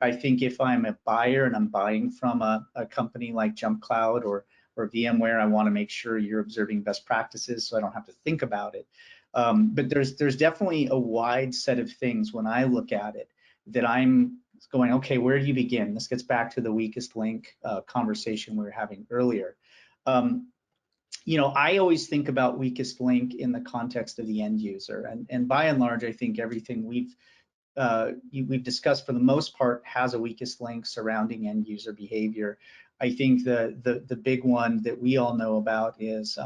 I think if I'm a buyer and I'm buying from a company like JumpCloud or VMware, I want to make sure you're observing best practices so I don't have to think about it. But there's definitely a wide set of things when I look at it that I'm going, okay, where do you begin? This gets back to the weakest link conversation we were having earlier. I always think about weakest link in the context of the end user, and by and large, I think everything we've discussed for the most part has a weakest link surrounding end user behavior. I think the big one that we all know about is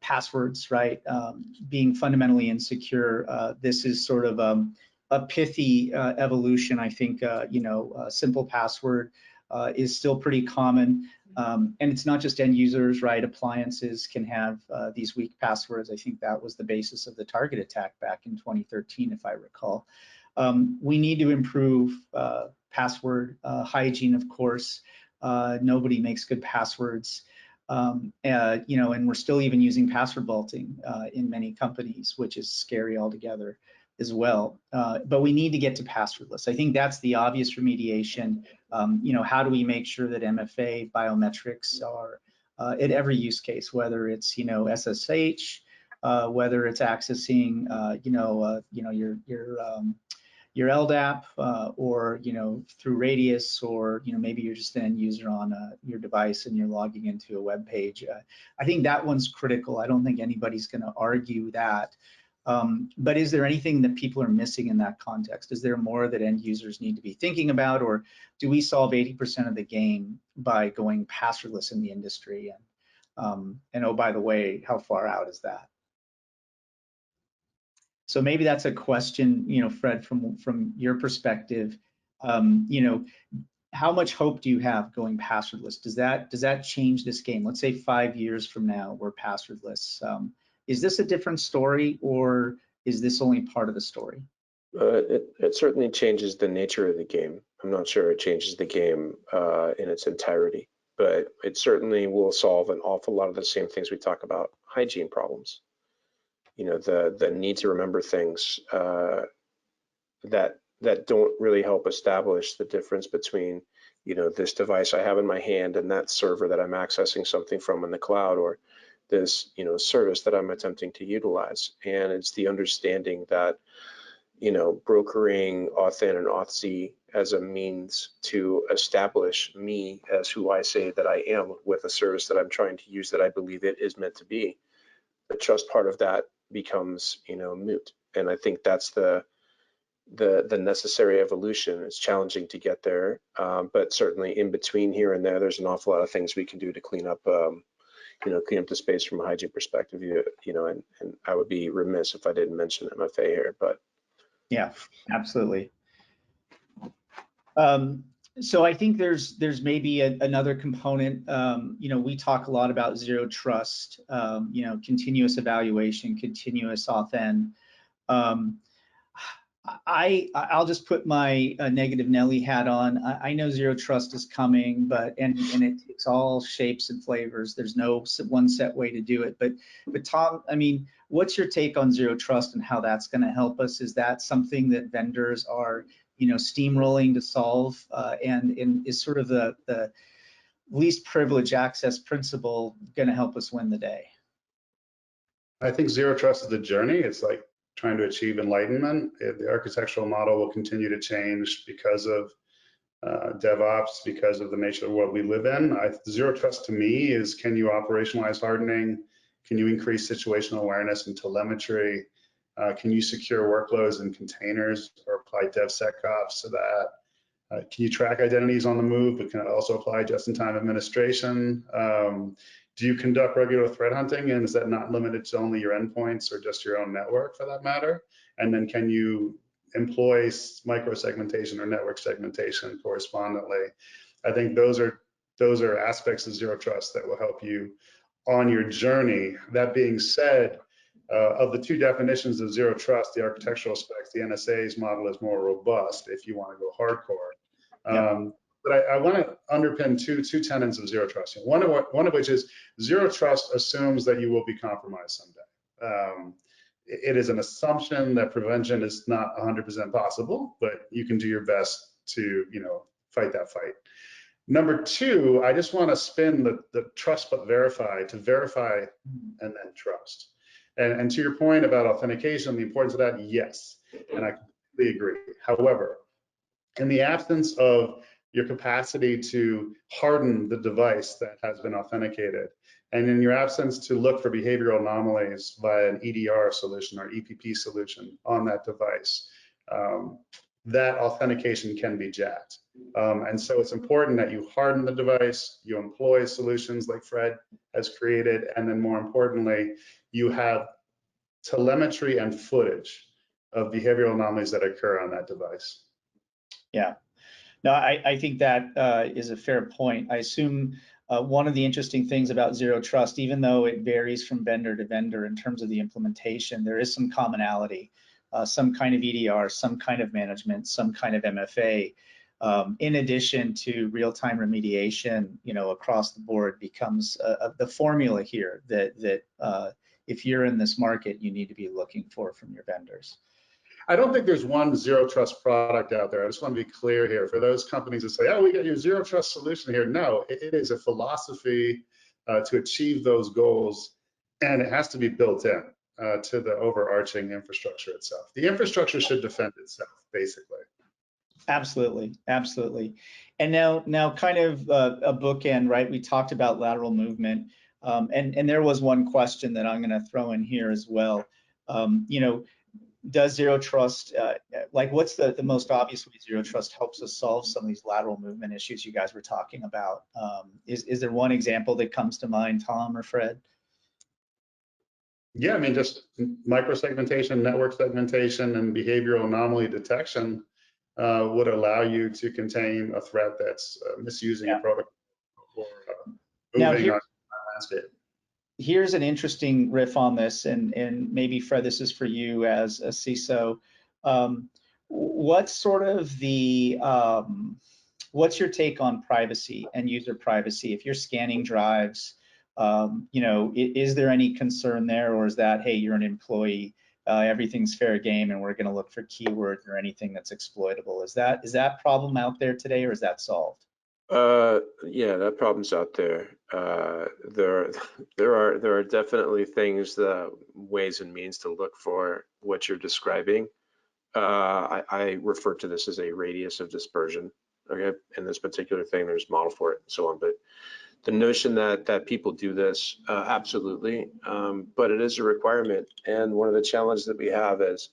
passwords, right? Being fundamentally insecure. This is sort of a pithy evolution. I think a simple password is still pretty common. And it's not just end users, right? Appliances can have these weak passwords. I think that was the basis of the Target attack back in 2013, if I recall. We need to improve password hygiene, of course. Nobody makes good passwords. And we're still even using password vaulting in many companies, which is scary altogether as well. But we need to get to passwordless. I think that's the obvious remediation. How do we make sure that MFA biometrics are at every use case, whether it's SSH, whether it's accessing your LDAP or through Radius, or maybe you're just an end user on your device and you're logging into a web page. I think that one's critical. I don't think anybody's going to argue that. But is there anything that people are missing in that context? Is there more that end users need to be thinking about, or do we solve 80% of the game by going passwordless in the industry? And oh, by the way, how far out is that? So maybe that's a question, Fred, from your perspective. How much hope do you have going passwordless? Does that change this game? Let's say 5 years from now we're passwordless. Is this a different story, or is this only part of the story? It certainly changes the nature of the game. I'm not sure it changes the game in its entirety, but it certainly will solve an awful lot of the same things we talk about, hygiene problems. The need to remember things that don't really help establish the difference between, this device I have in my hand and that server that I'm accessing something from in the cloud, or this, service that I'm attempting to utilize. And it's the understanding that, brokering auth in and auth z as a means to establish me as who I say that I am with a service that I'm trying to use that I believe it is meant to be. The trust part of that becomes, moot. And I think that's the necessary evolution. It's challenging to get there, but certainly in between here and there's an awful lot of things we can do to clean up the space from a hygiene perspective. And I would be remiss if I didn't mention MFA here, but. Yeah, absolutely. So I think there's maybe another component. We talk a lot about zero trust, continuous evaluation, continuous auth-in. I'll just put my negative Nelly hat on. I know zero trust is coming, but and it takes all shapes and flavors. There's no one set way to do it. But Tom, what's your take on zero trust and how that's going to help us? Is that something that vendors are, steamrolling to solve? And is sort of the least privilege access principle going to help us win the day? I think zero trust is a journey. It's like trying to achieve enlightenment. The architectural model will continue to change because of DevOps, because of the nature of the world we live in. Zero trust to me is, can you operationalize hardening? Can you increase situational awareness and telemetry? Can you secure workloads and containers or apply DevSecOps to that? Can you track identities on the move, but can it also apply just-in-time administration? Do you conduct regular threat hunting, and is that not limited to only your endpoints or just your own network for that matter? And then can you employ micro-segmentation or network segmentation correspondingly? I think those are aspects of zero trust that will help you on your journey. That being said, of the two definitions of zero trust, the architectural specs, the NSA's model is more robust if you want to go hardcore. Yeah. But I want to underpin two tenets of zero trust. One of which is zero trust assumes that you will be compromised someday. It is an assumption that prevention is not 100% possible, but you can do your best to fight that fight. Number two, I just want to spin the trust but verify to verify and then trust. And to your point about authentication, the importance of that, yes, and I completely agree. However, in the absence of your capacity to harden the device that has been authenticated, and in your absence to look for behavioral anomalies via an EDR solution or EPP solution on that device, that authentication can be jacked. And so it's important that you harden the device, you employ solutions like Fred has created, and then more importantly, you have telemetry and footage of behavioral anomalies that occur on that device. Yeah. No, I think that is a fair point. I assume one of the interesting things about zero trust, even though it varies from vendor to vendor in terms of the implementation, there is some commonality, some kind of EDR, some kind of management, some kind of MFA, in addition to real-time remediation, across the board becomes the formula here that if you're in this market, you need to be looking for from your vendors. I don't think there's one zero trust product out there. I just want to be clear here for those companies that say, oh, we got your zero trust solution here. No, it is a philosophy to achieve those goals, and it has to be built in to the overarching infrastructure itself. The infrastructure should defend itself, basically. Absolutely, absolutely. And now kind of a bookend, right? We talked about lateral movement, and there was one question that I'm going to throw in here as well. You know, does zero trust, like what's the most obvious way zero trust helps us solve some of these lateral movement issues you guys were talking about? Is there one example that comes to mind, Tom or Fred? Yeah, I mean, just microsegmentation, network segmentation, and behavioral anomaly detection would allow you to contain a threat that's misusing a protocol or Now moving on a landscape. Here's an interesting riff on this, and maybe Fred, this is for you as a CISO. What's sort of the what's your take on privacy and user privacy? If you're scanning drives, you know, is there any concern there, or is that, hey, you're an employee, everything's fair game, and we're going to look for keywords or anything that's exploitable? Is that problem out there today, or is that solved? Yeah, that problem's out there. There are definitely things, ways and means to look for what you're describing. I refer to this as a radius of dispersion. Okay, in this particular thing, there's model for it and so on. But the notion that people do this, absolutely, but it is a requirement. And one of the challenges that we have is,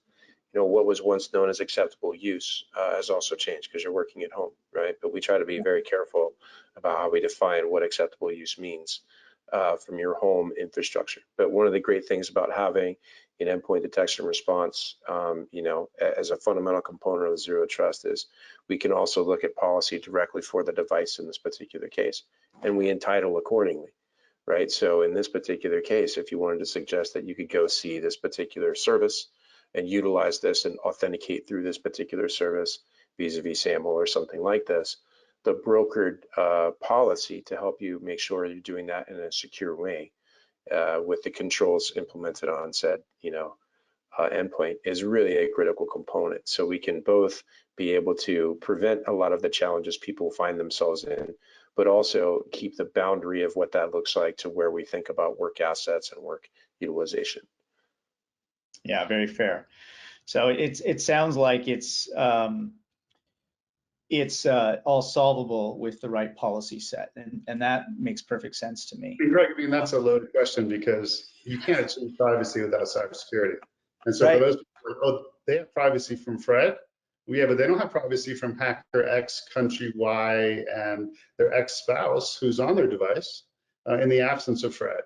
you know, what was once known as acceptable use has also changed because you're working at home, right? But we try to be very careful about how we define what acceptable use means from your home infrastructure. But one of the great things about having an endpoint detection and response, you know, as a fundamental component of zero trust is we can also look at policy directly for the device in this particular case, and we entitle accordingly. Right. So in this particular case, if you wanted to suggest that you could go see this particular service and utilize this and authenticate through this particular service vis-a-vis SAML or something like this, the brokered policy to help you make sure you're doing that in a secure way with the controls implemented on said, you know, endpoint is really a critical component. So we can both be able to prevent a lot of the challenges people find themselves in, but also keep the boundary of what that looks like to where we think about work assets and work utilization. Yeah, very fair. So it sounds like it's all solvable with the right policy set, and that makes perfect sense to me. Greg, I mean, that's a loaded question because you can't achieve privacy without cybersecurity. And so Right. for those people, oh, they have privacy from Fred. But they don't have privacy from hacker X country Y and their ex-spouse who's on their device in the absence of Fred.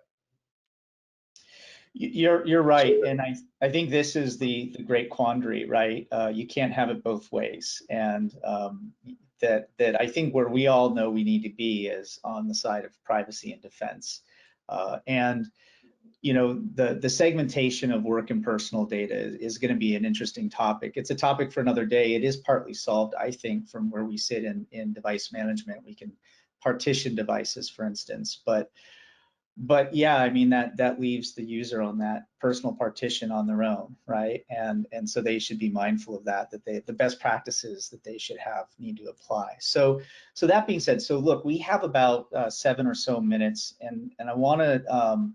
You're right, and I think this is the great quandary, right? You can't have it both ways, and that I think where we all know we need to be is on the side of privacy and defense, and you know, the segmentation of work and personal data is going to be an interesting topic. It's a topic for another day. It is partly solved, I think, from where we sit in device management. We can partition devices, for instance, but yeah, I mean, that leaves the user on that personal partition on their own, right? And so they should be mindful of that the best practices that they should have need to apply. So that being said, so look, we have about 7 or so minutes, and I want to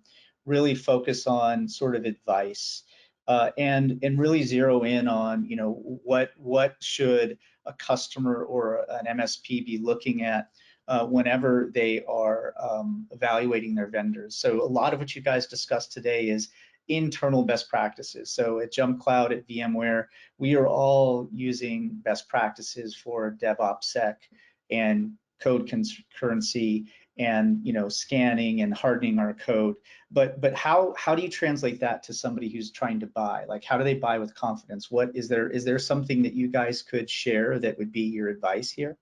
really focus on sort of advice and really zero in on, you know, what should a customer or an MSP be looking at whenever they are evaluating their vendors. So a lot of what you guys discussed today is internal best practices. So at JumpCloud, at VMware, we are all using best practices for DevOpsSec and code concurrency and, you know, scanning and hardening our code. But how do you translate that to somebody who's trying to buy? Like, how do they buy with confidence? Is there something that you guys could share that would be your advice here?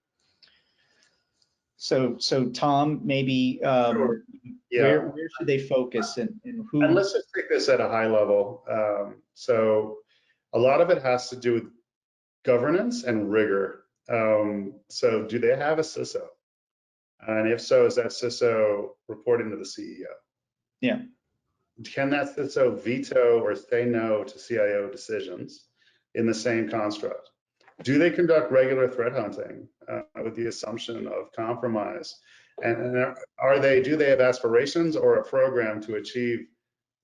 So Tom, maybe Sure. Yeah. where should they focus and who? And let's just take this at a high level. So a lot of it has to do with governance and rigor. So do they have a CISO? And if so, is that CISO reporting to the CEO? Yeah. Can that CISO veto or say no to CIO decisions in the same construct? Do they conduct regular threat hunting with the assumption of compromise? And do they have aspirations or a program to achieve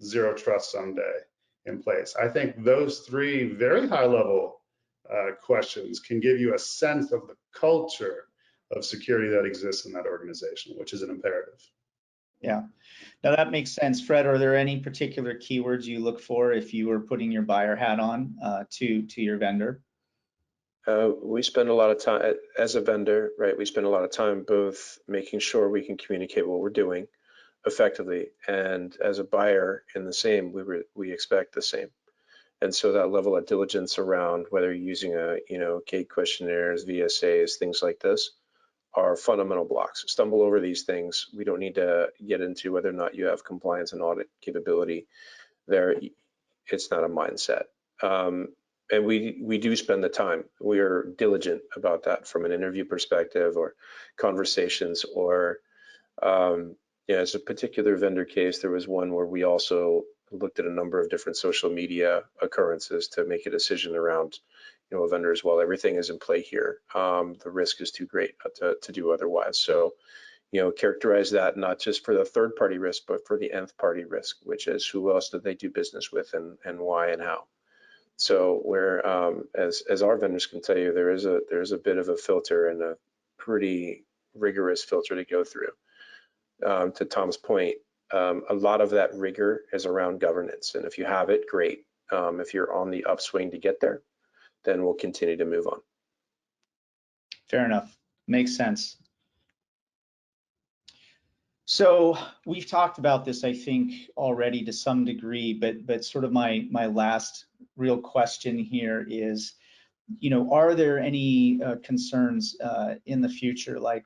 zero trust someday in place? I think those three very high level questions can give you a sense of the culture of security that exists in that organization, which is an imperative. Yeah. Now that makes sense. Fred, are there any particular keywords you look for if you were putting your buyer hat on to your vendor? We spend a lot of time as a vendor, right? We spend a lot of time both making sure we can communicate what we're doing effectively, and as a buyer in the same, we expect the same. And so that level of diligence around whether you're using gate questionnaires, VSAs, things like this are fundamental blocks. Stumble over these things. We don't need to get into whether or not you have compliance and audit capability there. It's not a mindset. And we do spend the time. We are diligent about that from an interview perspective or conversations or as a particular vendor case, there was one where we also looked at a number of different social media occurrences to make a decision around, a vendor as well. Everything is in play here. The risk is too great to do otherwise. So, characterize that not just for the third party risk, but for the nth party risk, which is who else did they do business with and why and how. So where, as our vendors can tell you, there is a bit of a filter and a pretty rigorous filter to go through. To Tom's point, a lot of that rigor is around governance, and if you have it, great. If you're on the upswing to get there, then we'll continue to move on. Fair enough. Makes sense. So we've talked about this, I think, already to some degree, but sort of my last real question here is, are there any concerns in the future, like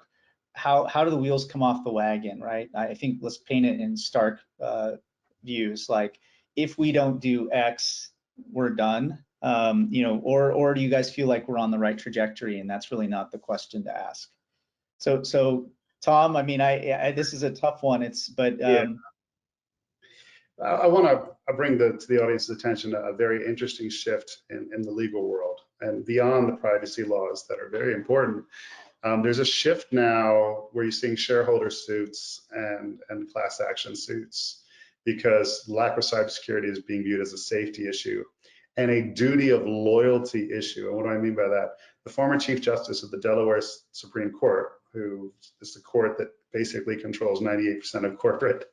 how do the wheels come off the wagon, right? I think let's paint it in stark views, like if we don't do X, we're done, or do you guys feel like we're on the right trajectory and that's really not the question to ask? So Tom, I mean, this is a tough one. Yeah. I want to bring to the audience's attention a very interesting shift in the legal world and beyond the privacy laws that are very important. There's a shift now where you're seeing shareholder suits and class action suits because lack of cybersecurity is being viewed as a safety issue and a duty of loyalty issue. And what do I mean by that? The former Chief Justice of the Delaware Supreme Court, who is the court that basically controls 98% of corporate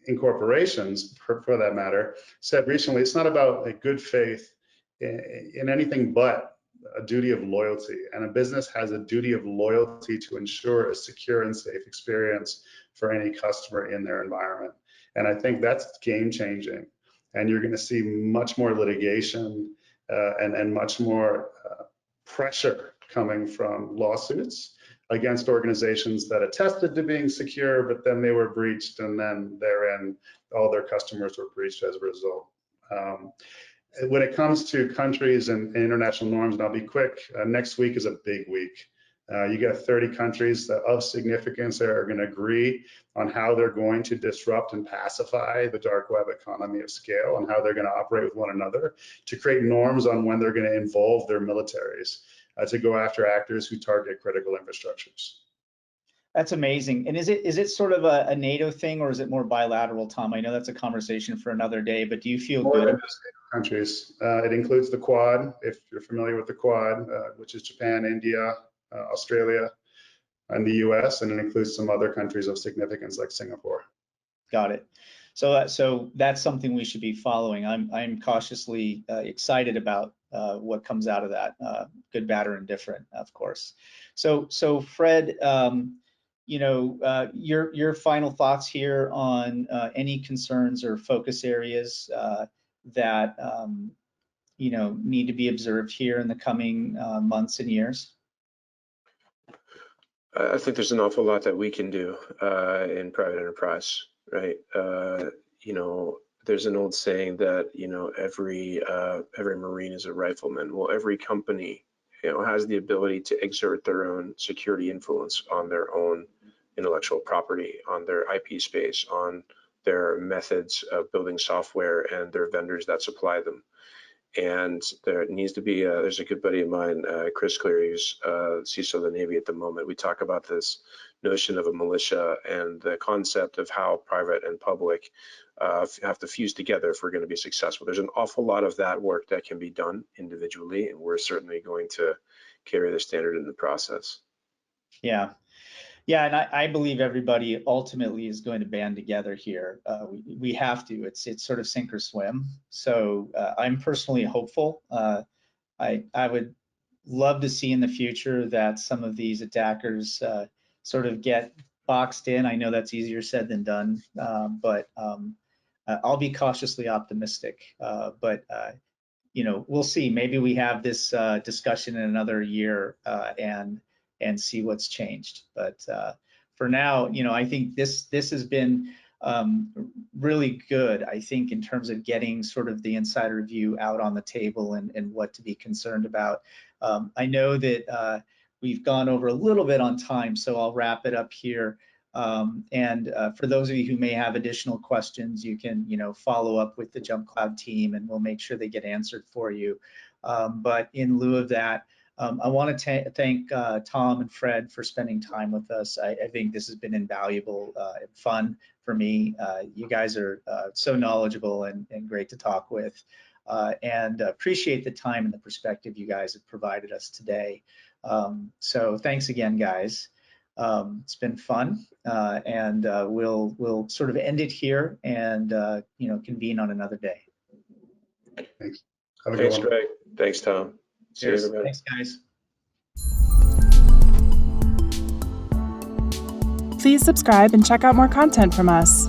incorporations, for that matter, said recently it's not about a good faith in anything but a duty of loyalty, and a business has a duty of loyalty to ensure a secure and safe experience for any customer in their environment. And I think that's game changing, and you're going to see much more litigation and much more pressure coming from lawsuits against organizations that attested to being secure, but then they were breached, and then therein all their customers were breached as a result. When it comes to countries and international norms, and I'll be quick, next week is a big week. You got 30 countries of significance that are going to agree on how they're going to disrupt and pacify the dark web economy of scale and how they're going to operate with one another to create norms on when they're going to involve their militaries to go after actors who target critical infrastructures. That's amazing. And is it sort of a NATO thing, or is it more bilateral, Tom? I know that's a conversation for another day, but do you feel more good? than just NATO countries. It includes the Quad, if you're familiar with the Quad, which is Japan, India, Australia, and the US, and it includes some other countries of significance like Singapore. Got it. So that's something we should be following. I'm cautiously excited about what comes out of that, good, bad, or indifferent, of course. So Fred, your final thoughts here on any concerns or focus areas that need to be observed here in the coming months and years? I think there's an awful lot that we can do in private enterprise, right? There's an old saying that every Marine is a rifleman. Well, every company has the ability to exert their own security influence on their own intellectual property, on their IP space, on their methods of building software and their vendors that supply them. And there needs to be, there's a good buddy of mine, Chris Cleary, who's CISO of the Navy at the moment. We talk about this notion of a militia and the concept of how private and public have to fuse together if we're going to be successful. There's an awful lot of that work that can be done individually, and we're certainly going to carry the standard in the process. Yeah. Yeah, and I believe everybody ultimately is going to band together here. We have to. It's sort of sink or swim. So I'm personally hopeful. I would love to see in the future that some of these attackers sort of get boxed in. I know that's easier said than done, but I'll be cautiously optimistic. But we'll see. Maybe we have this discussion in another year and see what's changed. But for now, I think this has been really good, I think, in terms of getting sort of the insider view out on the table and what to be concerned about. I know that we've gone over a little bit on time, so I'll wrap it up here. And for those of you who may have additional questions, you can, follow up with the JumpCloud team, and we'll make sure they get answered for you. But in lieu of that, I want to thank Tom and Fred for spending time with us. I think this has been invaluable and fun for me. You guys are so knowledgeable and great to talk with, and appreciate the time and the perspective you guys have provided us today. So thanks again, guys. It's been fun, and we'll sort of end it here and convene on another day. Thanks. Have a good Thanks, one. Greg. Thanks, Tom. Cheers. See you, everybody. Thanks, guys. Please subscribe and check out more content from us.